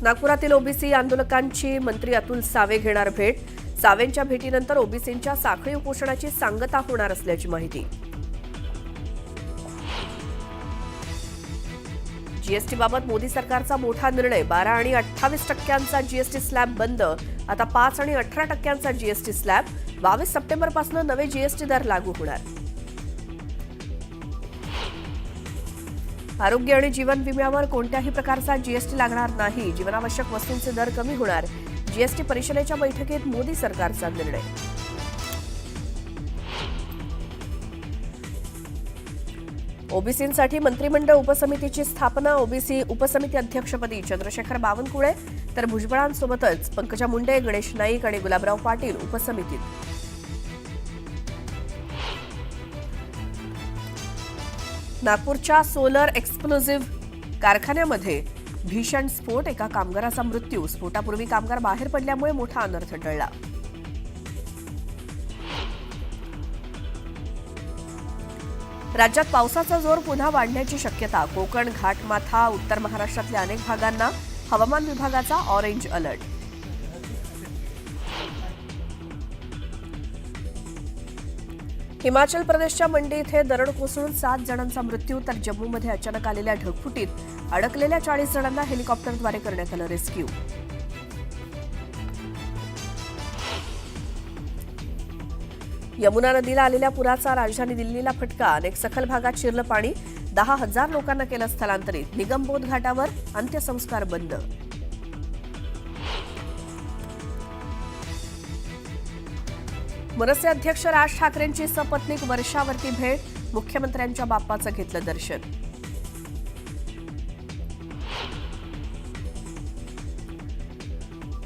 नागपुरातील ओबीसी आंदोलकांची मंत्री अतुल सावे घेणार भेट। सावेंच्या भेटीनंतर ओबीसींच्या साखळी उपोषणाची सांगता होणार असल्याची माहिती। जीएसटीबाबत मोदी सरकारचा मोठा निर्णय। 12 आणि 28% जीएसटी स्लॅब बंद। आता 5 आणि 18% जीएसटी स्लॅब। 22 सप्टेंबरपासून नवे जीएसटी दर लागू होणार। आरोग्य आणि जीवन विम्यावर कोणत्याही प्रकारचा जीएसटी लागणार नाही। जीवनावश्यक वस्तूंचे दर कमी होणार। जीएसटी परिषदेच्या बैठकीत मोदी सरकारचा निर्णय। ओबीसींसाठी मंत्रिमंडळ उपसमितीची स्थापना। ओबीसी उपसमिती अध्यक्षपदी चंद्रशेखर बावनकुळे तर भुजबळांसोबतच पंकजा मुंडे, गणेश नाईक आणि गुलाबराव पाटील उपसमितीत। नागपूरच्या सोलर एक्सप्लोजिव्ह कारखान्यामध्ये भीषण स्फोट। एका कामगाराचा मृत्यू। स्फोटापूर्वी कामगार बाहेर पडल्यामुळे मोठा अनर्थ टळला। राज्यात पावसाचा जोर पुन्हा वाढण्याची शक्यता। कोकण, घाटमाथा, उत्तर महाराष्ट्रातल्या अनेक भागांना हवामान विभागाचा ऑरेंज अलर्ट। हिमाचल प्रदेशच्या मंडी इथे दरड कोसळून 7 जणांचा मृत्यू तर जम्मूमध्ये अचानक आलेल्या ढगफुटीत अडकलेल्या 40 जणांना हेलिकॉप्टरद्वारे करण्यात आलं रेस्क्यू। यमुना नदीला आलेल्या पुराचा राजधानी दिल्लीला फटका। अनेक सखल भागात शिरलं पाणी। 10,000 लोकांना केलं स्थलांतरित। निगमबोध घाटावर अंत्यसंस्कार बंद। मनसे अध्यक्ष राज ठाकरेंची सपत्नीक वर्षावरती भेट। मुख्यमंत्र्यांच्या बाप्पाचं घेतलं दर्शन।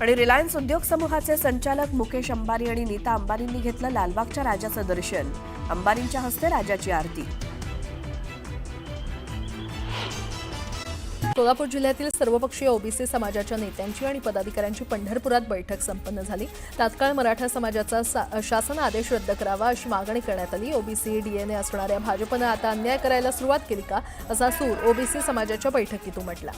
आणि रिलायन्स उद्योग समूहाचे संचालक मुकेश अंबानी आणि नीता अंबानींनी घेतलं लालबागच्या राजाचं दर्शन। अंबानींच्या हस्ते राजाची आरती। सोलापूर जिल्ह्यातील सर्वपक्षीय ओबीसी समाजाच्या नेत्यांची आणि पदाधिकाऱ्यांची पंढरपुरात बैठक संपन्न झाली। तात्काळ मराठा समाजाचा शासन आदेश रद्द करावा अशी मागणी करण्यात आली। ओबीसी डीएनए असणाऱ्या भाजपनं आता अन्याय करायला सुरुवात केली का असा सूर ओबीसी समाजाच्या बैठकीत उमटला।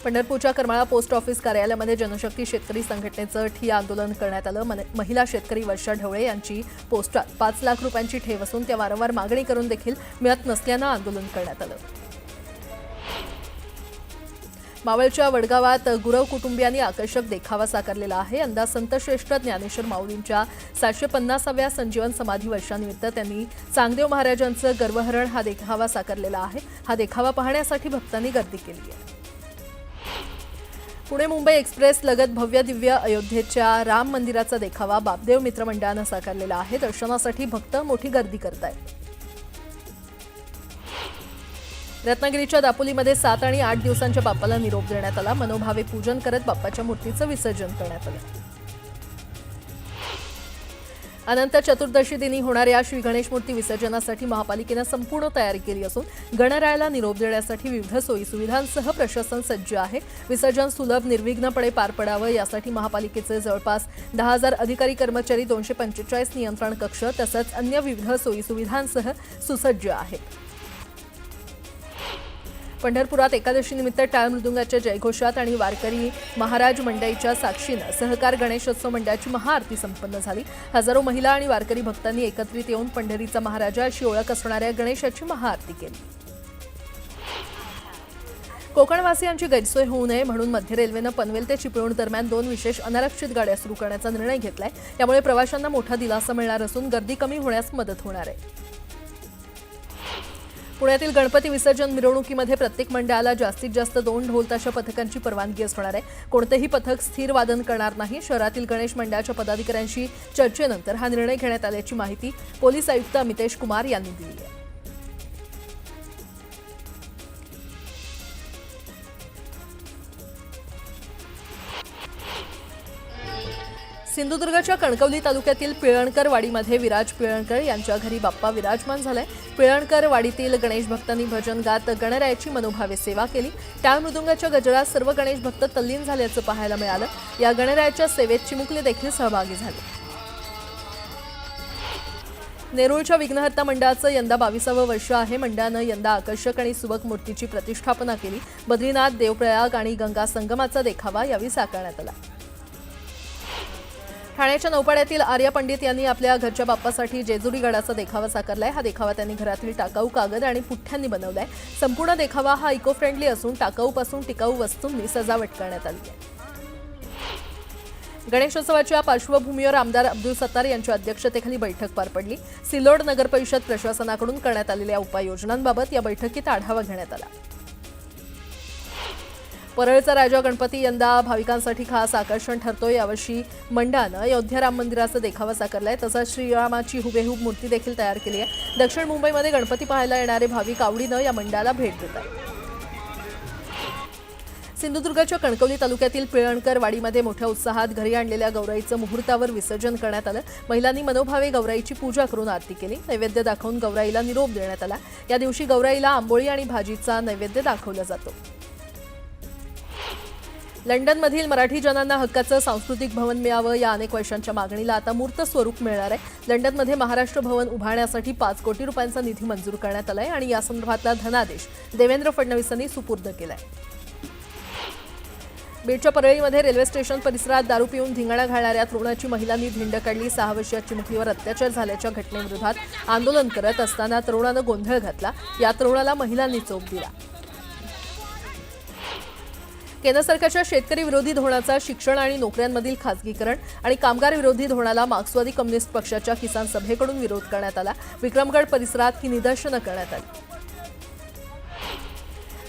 पंढरपूरच्या करमाळा पोस्ट ऑफिस कार्यालयामध्ये जनशक्ती शेतकरी संघटनेचं ठिय्या आंदोलन करण्यात आलं। महिला शेतकरी वर्षा ढवळे यांची पोस्टात 5 लाख रुपयांची ठेव असून त्या वारंवार मागणी करून देखील मिळत नसल्यानं आंदोलन करण्यात आलं। मावळच्या वडगावात गुरव कुटुंबियांनी आकर्षक देखावा साकारलेला आहे। यंदा संतश्रेष्ठ ज्ञानेश्वर माऊलींच्या 750व्या संजीवन समाधी वर्षानिमित्त त्यांनी चांगदेव महाराजांचं गर्वहरण हा देखावा साकारलेला आहे। हा देखावा पाहण्यासाठी भक्तांनी गर्दी केली आहे। पुणे मुंबई एक्सप्रेस लगत भव्य दिव्य अयोध्येच्या राम मंदिराचा देखावा बापदेव मित्र मंडळानं साकारलेला आहे। दर्शनासाठी भक्त मोठी गर्दी करत आहेत। रत्नागिरीच्या दापोलीमध्ये 7 आणि 8 दिवसांच्या बाप्पाला निरोप देण्यात आला। मनोभावे पूजन करत बाप्पाच्या मूर्तीचं विसर्जन करण्यात आलं। अनंत चतुर्दशी दिनी होणाऱ्या श्री गणेश मूर्ती विसर्जनासाठी महापालिकेनं संपूर्ण तयारी केली असून गणरायाला निरोप देण्यासाठी विविध सोयीसुविधांसह प्रशासन सज्ज आहे। विसर्जन सुलभ निर्विघ्नपणे पार पडावं यासाठी महापालिकेचे जवळपास 10,000 अधिकारी कर्मचारी, 245 नियंत्रण कक्ष तसंच अन्य विविध सोयीसुविधांसह सुसज्ज आहेत। पंढरपुरात एकादशीनिमित्त टाळ मृदुंगाच्या जयघोषात आणि वारकरी महाराज मंडईच्या साक्षीनं सहकार गणेशोत्सव मंडळाची महाआरती संपन्न झाली। हजारो महिला आणि वारकरी भक्तांनी एकत्रित येऊन पंढरीचा महाराजा अशी ओळख असणाऱ्या गणेशाची महाआरती केली। कोकणवासियांची गैरसोय होऊ नये म्हणून मध्य रेल्वेनं पनवेल ते चिपळूण दरम्यान 2 विशेष अनारक्षित गाड्या सुरू करण्याचा निर्णय घेतलाय। त्यामुळे प्रवाशांना मोठा दिलासा मिळणार असून गर्दी कमी होण्यास मदत होणार आहे। पुण्यातील गणपती विसर्जन मिरवणुकीमध्ये प्रत्येक मंडळाला जास्तीत जास्त 2 ढोल-ताशा पथकांची परवानगी असणार आहे। कोणतेही पथक स्थिर वादन करणार नाही। शहरातील गणेश मंडळाच्या पदाधिकाऱ्यांशी चर्चेनंतर हा निर्णय घेण्यात आल्याची माहिती पोलीस आयुक्त अमितेश कुमार यांनी दिली आहे। सिंधुदुर्गच्या कणकवली तालुक्यातील पिळणकर वाडीमध्ये विराज पिळणकर यांच्या घरी बाप्पा विराजमान झालाय। पिळणकर वाडीतील गणेश भक्तांनी भजन गात गणरायाची मनोभावे सेवा केली। टाळ मृदुंगाच्या गजरात सर्व गणेश भक्त तल्लीन झाल्याचं पाहायला मिळालं। या गणरायाच्या सेवेत चिमुकले देखील सहभागी झाले। नेरूळच्या विघ्नहर्ता मंडळाचं यंदा 22वं वर्ष आहे. मंडळानं यंदा आकर्षक आणि सुबक मूर्तीची प्रतिष्ठापना केली. बद्रीनाथ, देवप्रयाग आणि गंगा संगमाचा देखावा यावेळी साकारण्यात आला. ठाण्याच्या नौपाड्यातील आर्या पंडित यांनी आपल्या घरच्या बाप्पासाठी जेजुरी गडाचा देखावा साकारलाय. हा देखावा त्यांनी घरातील टाकाऊ कागद आणि पुठ्ठ्यांनी बनवलाय. संपूर्ण देखावा हा इको फ्रेंडली असून टाकाऊपासून टिकाऊ वस्तूंनी सजावट करण्यात आली आहे. गणेशोत्सवाच्या पार्श्वभूमीवर आमदार अब्दुल सत्तार यांच्या अध्यक्षतेखाली बैठक पार पडली. सिल्लोड नगर परिषद प्रशासनाकडून करण्यात आलेल्या उपाययोजनांबाबत या बैठकीत आढावा घेण्यात आला. परळचा राजा गणपती यंदा भाविकांसाठी खास आकर्षण ठरतोय. यावर्षी मंडळानं अयोध्या राम मंदिराचा देखावा साकारलाय. तसंच श्रीरामाची हुबेहूब मूर्ती देखील तयार केली आहे. दक्षिण मुंबईमध्ये गणपती पाहायला येणारे भाविक आवडीनं या मंडळाला भेट देतात. सिंधुदुर्गच्या कणकवली तालुक्यातील पिळणकर वाडीमध्ये मोठ्या उत्साहात घरी आणलेल्या गौराईचं मुहूर्तावर विसर्जन करण्यात आलं. महिलांनी मनोभावे गौराईची पूजा करून आरती केली. नैवेद्य दाखवून गौराईला निरोप देण्यात आला. या दिवशी गौराईला आंबोळी आणि भाजीचा नैवेद्य दाखवला जातो. लंडनमधील मराठी जनांना हक्काचं सांस्कृतिक भवन मिळावं या अनेक वर्षांच्या मागणीला आता मूर्त स्वरूप मिळणार आहे. लंडनमध्ये महाराष्ट्र भवन उभारण्यासाठी 5 कोटी रुपयांचा निधी मंजूर करण्यात आलाय आणि या संदर्भातला धनादेश देवेंद्र फडणवीसांनी सुपूर्द केलाय. बीडच्या परळीमध्ये रेल्वे स्टेशन परिसरात दारू पिऊन धिंगाणा घालणाऱ्या तरुणाची महिलांनी धिंड काढली. 6 वर्षीय चिमुकलीवर अत्याचार झाल्याच्या घटनेविरोधात आंदोलन करत असताना तरुणानं गोंधळ घातला. या तरुणाला महिलांनी चोप दिला. केंद्र सरकारच्या शेतकरी विरोधी धोरणाचा शिक्षण आणि नोकऱ्यांमधील खासगीकरण आणि कामगार विरोधी धोरणाला मार्क्सवादी कम्युनिस्ट पक्षाच्या किसान सभेकडून विरोध करण्यात आला. विक्रमगड परिसरात ही निदर्शनं करण्यात आली.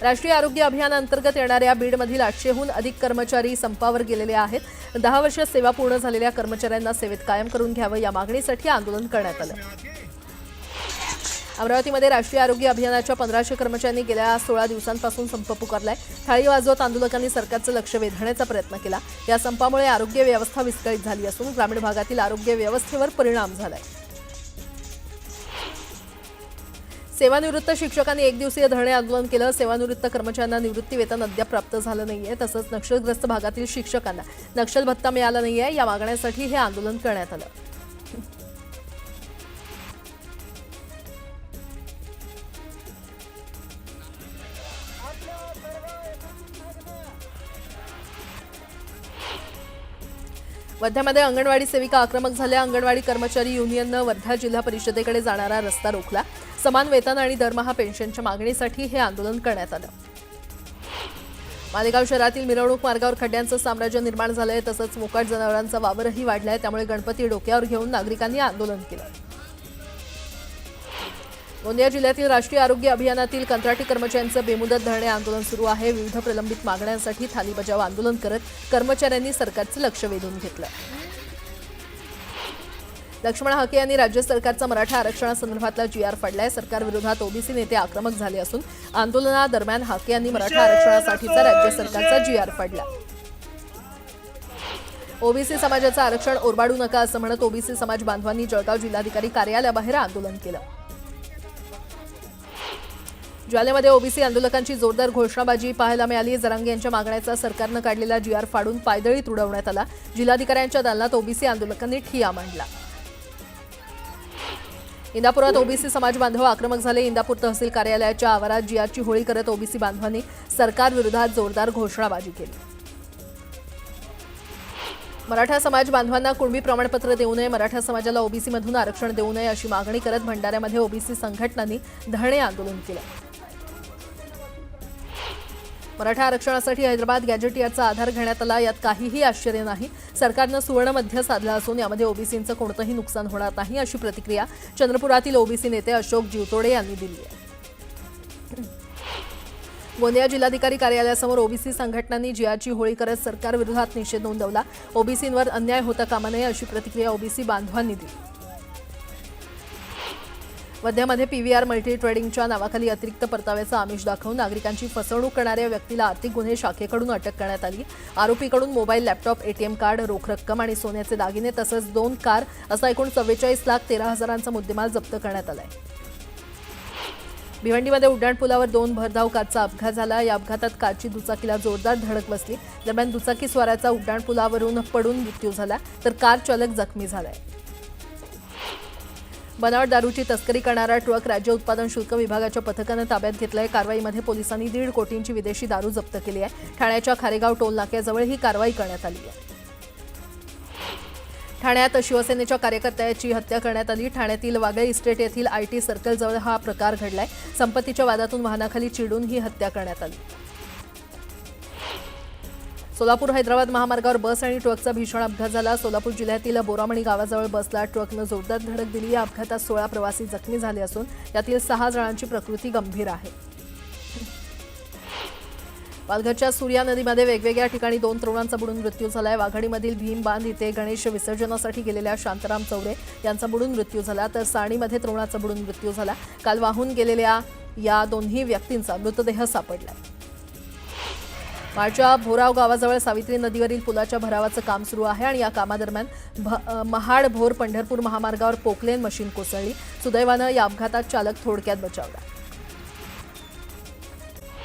राष्ट्रीय आरोग्य अभियानाअंतर्गत येणाऱ्या बीडमधील 800हून अधिक कर्मचारी संपावर गेलेले आहेत. 10 वर्ष सेवा पूर्ण झालेल्या कर्मचाऱ्यांना सेवेत कायम करून घ्यावं या मागणीसाठी आंदोलन करण्यात आलं. अमरावतीमध्ये राष्ट्रीय आरोग्य अभियानाच्या 1500 कर्मचाऱ्यांनी गेल्या 16 दिवसांपासून संप पुकारलाय. थाळी वाजवत आंदोलकांनी सरकारचं लक्ष वेधण्याचा प्रयत्न केला. या संपामुळे आरोग्य व्यवस्था विस्कळीत झाली असून ग्रामीण भागातील आरोग्य व्यवस्थेवर परिणाम झालाय. सेवानिवृत्त शिक्षकांनी 1 दिवसीय धरणे आंदोलन केलं. सेवानिवृत्त कर्मचाऱ्यांना निवृत्ती वेतन अद्याप प्राप्त झालं नाहीये. तसंच नक्षलग्रस्त भागातील शिक्षकांना नक्षल भत्ता मिळाला नाहीये. या मागण्यासाठी हे आंदोलन करण्यात आलं. वर्ध्यामध्ये अंगणवाडी सेविका आक्रमक झाल्या. अंगणवाडी कर्मचारी युनियननं वर्धा जिल्हा परिषदेकडे जाणारा रस्ता रोखला. समान वेतन आणि दरमहा पेन्शनच्या मागणीसाठी हे आंदोलन करण्यात आलं. मालेगाव शहरातील मिरवणूक मार्गावर खड्ड्यांचं साम्राज्य निर्माण झालंय. तसंच मोकाट जनावरांचा वावरही वाढलाय. त्यामुळे गणपती डोक्यावर घेऊन नागरिकांनी आंदोलन केलं. गोंदिया जिल्ह्यातील राष्ट्रीय आरोग्य अभियानातील कंत्राटी कर्मचाऱ्यांचं बेमुदत धरणे आंदोलन सुरू आहे. विविध प्रलंबित मागण्यांसाठी थाली बजाव आंदोलन करत कर्मचाऱ्यांनी सरकारचं लक्ष वेधून घेतलं. लक्ष्मण हाके यांनी राज्य सरकारचा मराठा आरक्षणासंदर्भातला GR फाडलाय. सरकारविरोधात ओबीसी नेते आक्रमक झाले असून आंदोलनादरम्यान हाके यांनी मराठा आरक्षणासाठीचा राज्य सरकारचा GR फाडला. ओबीसी समाजाचं आरक्षण ओरबाडू नका असं म्हणत ओबीसी समाज बांधवांनी जळगाव जिल्हाधिकारी कार्यालयाबाहेर आंदोलन केलं. जालन्यामध्ये ओबीसी आंदोलकांची जोरदार घोषणाबाजी पाहायला मिळाली. जरांगे यांच्या मागण्याचा सरकारनं काढलेला GR फाडून पायदळीत उडवण्यात आला. जिल्हाधिकाऱ्यांच्या दालनात ओबीसी आंदोलकांनी ठिय्या मांडला. इंदापुरात ओबीसी समाज बांधव आक्रमक झाले. इंदापूर तहसील कार्यालयाच्या आवारात GRची होळी करत ओबीसी बांधवांनी सरकारविरोधात जोरदार घोषणाबाजी केली. मराठा समाज बांधवांना कुणबी प्रमाणपत्र देऊ नये, मराठा समाजाला ओबीसीमधून आरक्षण देऊ नये अशी मागणी करत भंडाऱ्यामध्ये ओबीसी संघटनांनी धरणे आंदोलन केलं. मराठा आरक्षणासाठी हैदराबाद गॅजेटियरचा आधार घेण्यात आला. यात काहीही आश्चर्य नाही. सरकारनं सुवर्ण मध्य साधलं असून यामध्ये ओबीसींचं कोणतंही नुकसान होणार नाही अशी प्रतिक्रिया चंद्रपुरातील ओबीसी नेते अशोक जीवतोडे यांनी दिली आहे. गोंदिया जिल्हाधिकारी कार्यालयासमोर ओबीसी संघटनांनी GRची होळी करत सरकारविरोधात निषेध नोंदवला. ओबीसींवर अन्याय होता कामा नये अशी प्रतिक्रिया ओबीसी बांधवांनी दिली. वर्ध्यामध्ये PVR मल्टी ट्रेडिंगच्या नावाखाली अतिरिक्त परताव्याचा आमिष दाखवून नागरिकांची फसवणूक करणाऱ्या व्यक्तीला आर्थिक गुन्हे शाखेकडून अटक करण्यात आली. आरोपीकडून मोबाईल, लॅपटॉप, ATM कार्ड, रोख रक्कम आणि सोन्याचे दागिने तसंच 2 कार असा एकूण 44,13,000चा मुद्देमाल जप्त करण्यात आलाय. भिवंडीमध्ये उड्डाणपुलावर 2 भरधाव कारचा अपघात झाला. या अपघातात कारची दुचाकीला जोरदार धडक बसली. दरम्यान दुचाकी स्वाराचा उड्डाणपुलावरून पडून मृत्यू झाला तर कार चालक जखमी झालाय. बनावट दारूची तस्करी करणारा ट्रक राज्य उत्पादन शुल्क विभागाच्या पथकानं ताब्यात घेतलाय। कारवाईमध्ये पोलिसांनी 1.5 कोटींची विदेशी दारू जप्त केली आहे। ठाण्याच्या खारेगाव टोल नाक्याजवळ ही कारवाई करण्यात आली आहे। ठाण्यात शिवसेनेच्या कार्यकर्त्याची हत्या करण्यात आली। ठाण्यातील वागळे इस्टेट येथील IT सर्कलजवळ हा प्रकार घडलाय। संपत्तीच्या वादातून वाहनाखाली चिडून ही हत्या करण्यात आली। सोलापूर हैदराबाद महामार्गावर बस आणि ट्रकचा भीषण अपघात झाला। सोलापूर जिल्ह्यातील बोरामणी गावाजवळ बसला ट्रकनं जोरदार धडक दिली। या अपघातात 16 प्रवासी जखमी झाले असून त्यातील 6 जणांची प्रकृती गंभीर आहे। पालघरच्या सूर्या नदीमध्ये वेगवेगळ्या ठिकाणी 2 तरुणांचा बुडून मृत्यू झालाय। वाघाडीमधील भीम बांध इथे गणेश विसर्जनासाठी गेलेल्या शांताराम चौरे यांचा बुडून मृत्यू झाला, तर साणीमध्ये तरुणाचा बुडून मृत्यू झाला। काल वाहून गेलेल्या या दोन्ही व्यक्तींचा मृतदेह सापडलाय। माळच्या भोराव गावाजवळ सावित्री नदीवरील पुलाच्या भरावाचं काम सुरू आहे आणि या कामादरम्यान महाड भोर पंढरपूर महामार्गावर पोकलेन मशीन कोसळली। सुदैवानं या अपघातात चालक थोडक्यात बचावला।